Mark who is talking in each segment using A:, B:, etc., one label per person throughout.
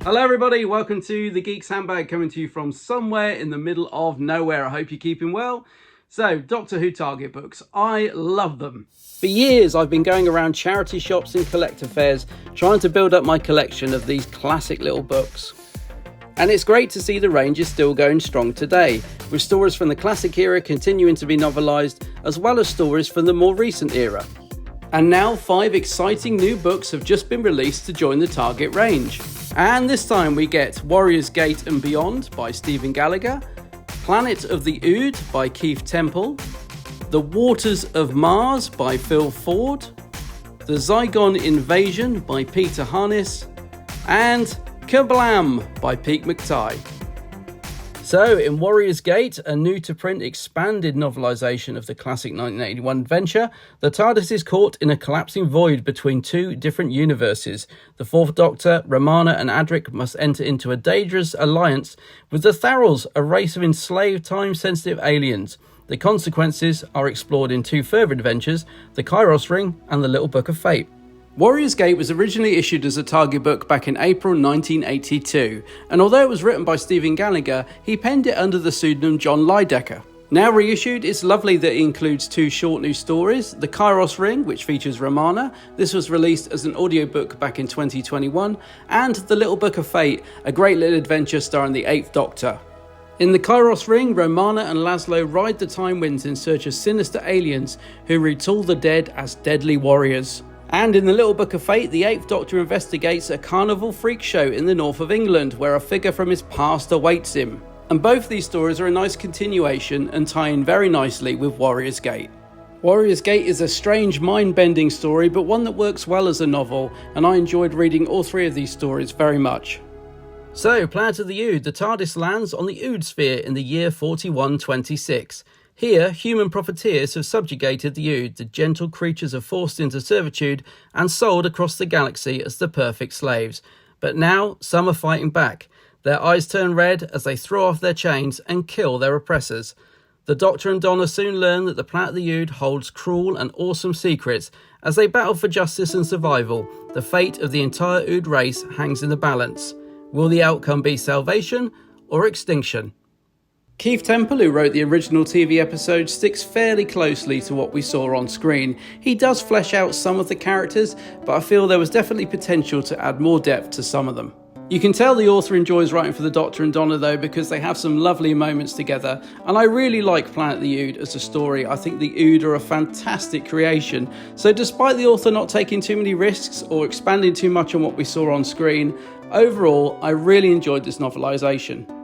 A: Hello everybody, welcome to the Geeks Handbag, coming to you from somewhere in the middle of nowhere. I hope you're keeping well. So, Doctor Who Target books, I love them. For years I've been going around charity shops and collector fairs trying to build up my collection of these classic little books. And it's great to see the range is still going strong today, with stories from the classic era continuing to be novelised, as well as stories from the more recent era. And now 5 exciting new books have just been released to join the Target range. And this time we get Warrior's Gate and Beyond by Stephen Gallagher, Planet of the Ood by Keith Temple, The Waters of Mars by Phil Ford, The Zygon Invasion by Peter Harness, and Kerblam by Pete McTighe. So, in Warrior's Gate, a new-to-print expanded novelisation of the classic 1981 adventure, the TARDIS is caught in a collapsing void between two different universes. The Fourth Doctor, Romana and Adric must enter into a dangerous alliance with the Tharals, a race of enslaved, time-sensitive aliens. The consequences are explored in 2 further adventures, the Kairos Ring and the Little Book of Fate. Warrior's Gate was originally issued as a Target book back in April 1982, and although it was written by Stephen Gallagher, he penned it under the pseudonym John Lydecker. Now reissued, it's lovely that it includes 2 short new stories, The Kairos Ring, which features Romana, this was released as an audiobook back in 2021, and The Little Book of Fate, a great little adventure starring the 8th Doctor. In The Kairos Ring, Romana and Laszlo ride the time winds in search of sinister aliens who retool the dead as deadly warriors. And in The Little Book of Fate, the 8th Doctor investigates a carnival freak show in the north of England where a figure from his past awaits him. And both these stories are a nice continuation and tie in very nicely with Warrior's Gate. Warrior's Gate is a strange, mind-bending story, but one that works well as a novel, and I enjoyed reading all 3 of these stories very much. So, Planet of the Ood, the TARDIS lands on the Ood sphere in the year 4126. Here, human profiteers have subjugated the Ood. The gentle creatures are forced into servitude and sold across the galaxy as the perfect slaves. But now, some are fighting back. Their eyes turn red as they throw off their chains and kill their oppressors. The Doctor and Donna soon learn that the Planet of the Ood holds cruel and awesome secrets. As they battle for justice and survival, the fate of the entire Ood race hangs in the balance. Will the outcome be salvation or extinction? Keith Temple, who wrote the original TV episode, sticks fairly closely to what we saw on screen. He does flesh out some of the characters, but I feel there was definitely potential to add more depth to some of them. You can tell the author enjoys writing for the Doctor and Donna though, because they have some lovely moments together, and I really like Planet of the Ood as a story. I think the Ood are a fantastic creation, so despite the author not taking too many risks or expanding too much on what we saw on screen, overall I really enjoyed this novelisation.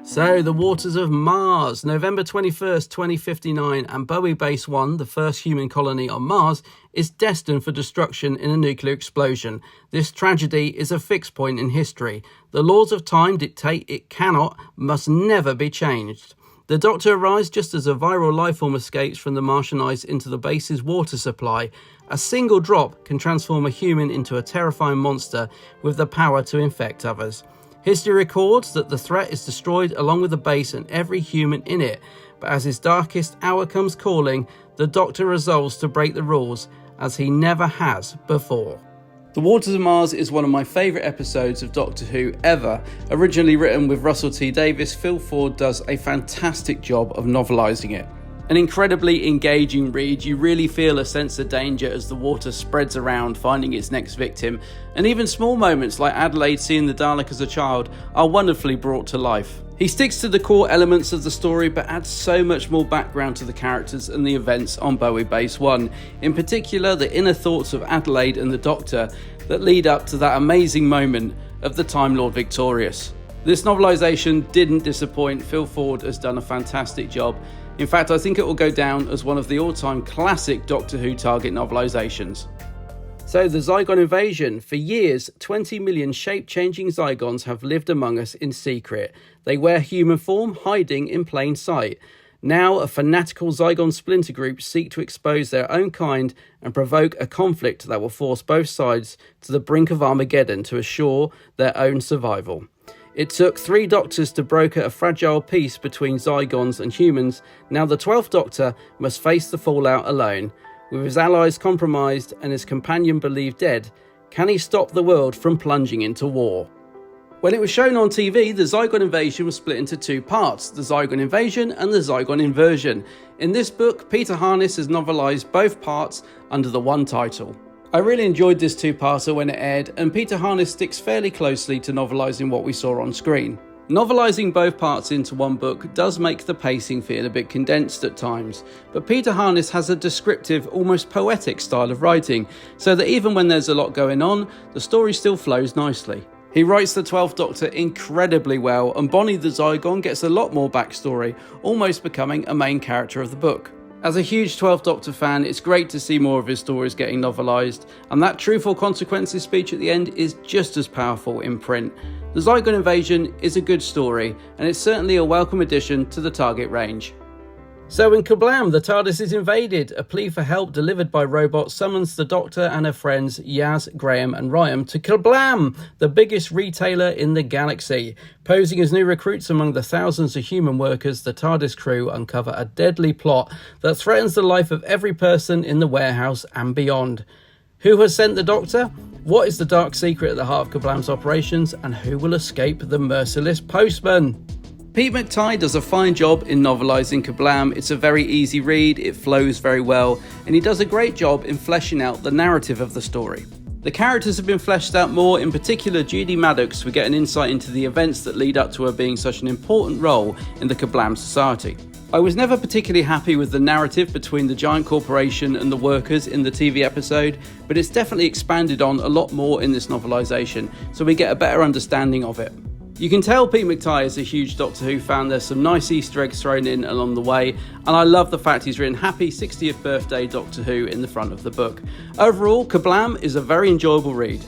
A: So, The Waters of Mars, November 21st, 2059, and Bowie Base 1, the first human colony on Mars, is destined for destruction in a nuclear explosion. This tragedy is a fixed point in history. The laws of time dictate it cannot, must never be changed. The Doctor arrives just as a viral lifeform escapes from the Martian ice into the base's water supply. A single drop can transform a human into a terrifying monster with the power to infect others. History records that the threat is destroyed along with the base and every human in it, but as his darkest hour comes calling, the Doctor resolves to break the rules, as he never has before. The Waters of Mars is one of my favourite episodes of Doctor Who ever. Originally written with Russell T Davies, Phil Ford does a fantastic job of novelising it. An incredibly engaging read. You really feel a sense of danger as the water spreads around, finding its next victim, and even small moments like Adelaide seeing the Dalek as a child are wonderfully brought to life. He sticks to the core elements of the story but adds so much more background to the characters and the events on Bowie Base 1, in particular the inner thoughts of Adelaide and the Doctor that lead up to that amazing moment of the Time Lord victorious. This novelisation didn't disappoint. Phil Ford has done a fantastic job. In fact, I think it will go down as one of the all-time classic Doctor Who Target novelisations. So, the Zygon Invasion. For years, 20 million shape-changing Zygons have lived among us in secret. They wear human form, hiding in plain sight. Now, a fanatical Zygon splinter group seek to expose their own kind and provoke a conflict that will force both sides to the brink of Armageddon to assure their own survival. It took 3 Doctors to broker a fragile peace between Zygons and humans. Now the 12th Doctor must face the fallout alone. With his allies compromised and his companion believed dead, can he stop the world from plunging into war? When it was shown on TV, the Zygon Invasion was split into two parts, the Zygon Invasion and the Zygon Inversion. In this book, Peter Harness has novelised both parts under the one title. I really enjoyed this two-parter when it aired, and Peter Harness sticks fairly closely to novelising what we saw on screen. Novelising both parts into one book does make the pacing feel a bit condensed at times, but Peter Harness has a descriptive, almost poetic style of writing, so that even when there's a lot going on, the story still flows nicely. He writes the 12th Doctor incredibly well, and Bonnie the Zygon gets a lot more backstory, almost becoming a main character of the book. As a huge 12th Doctor fan, it's great to see more of his stories getting novelised, and that Truthful Consequences speech at the end is just as powerful in print. The Zygon Invasion is a good story, and it's certainly a welcome addition to the target range. So in Kablam, the TARDIS is invaded. A plea for help delivered by robots summons the Doctor and her friends Yaz, Graham and Ryan to Kablam, the biggest retailer in the galaxy. Posing as new recruits among the thousands of human workers, the TARDIS crew uncover a deadly plot that threatens the life of every person in the warehouse and beyond. Who has sent the Doctor? What is the dark secret at the heart of Kablam's operations? And who will escape the merciless postman? Pete McTighe does a fine job in novelising Kablam. It's a very easy read, it flows very well, and he does a great job in fleshing out the narrative of the story. The characters have been fleshed out more, in particular Judy Maddox. We get an insight into the events that lead up to her being such an important role in the Kablam society. I was never particularly happy with the narrative between the giant corporation and the workers in the TV episode, but it's definitely expanded on a lot more in this novelisation, so we get a better understanding of it. You can tell Pete McTighe is a huge Doctor Who fan. There's some nice Easter eggs thrown in along the way, and I love the fact he's written Happy 60th Birthday Doctor Who in the front of the book. Overall, Kablam is a very enjoyable read.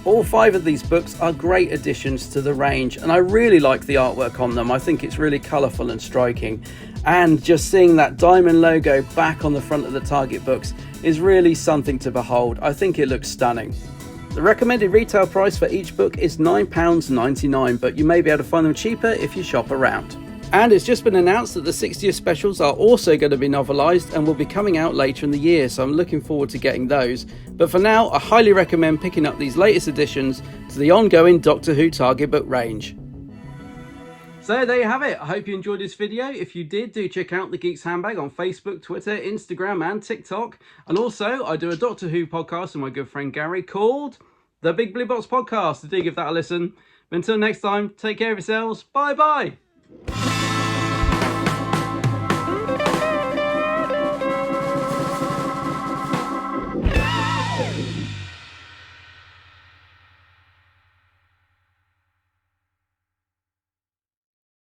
A: All 5 of these books are great additions to the range, and I really like the artwork on them. I think it's really colourful and striking, and just seeing that diamond logo back on the front of the Target books is really something to behold. I think it looks stunning. The recommended retail price for each book is £9.99, but you may be able to find them cheaper if you shop around. And it's just been announced that the 60th specials are also going to be novelised and will be coming out later in the year, so I'm looking forward to getting those. But for now, I highly recommend picking up these latest additions to the ongoing Doctor Who Target book range. So there you have it. I hope you enjoyed this video. If you did, do check out The Geek's Handbag on Facebook, Twitter, Instagram and TikTok. And also, I do a Doctor Who podcast with my good friend Gary called The Big Blue Box Podcast. So do give that a listen. But until next time, take care of yourselves. Bye bye.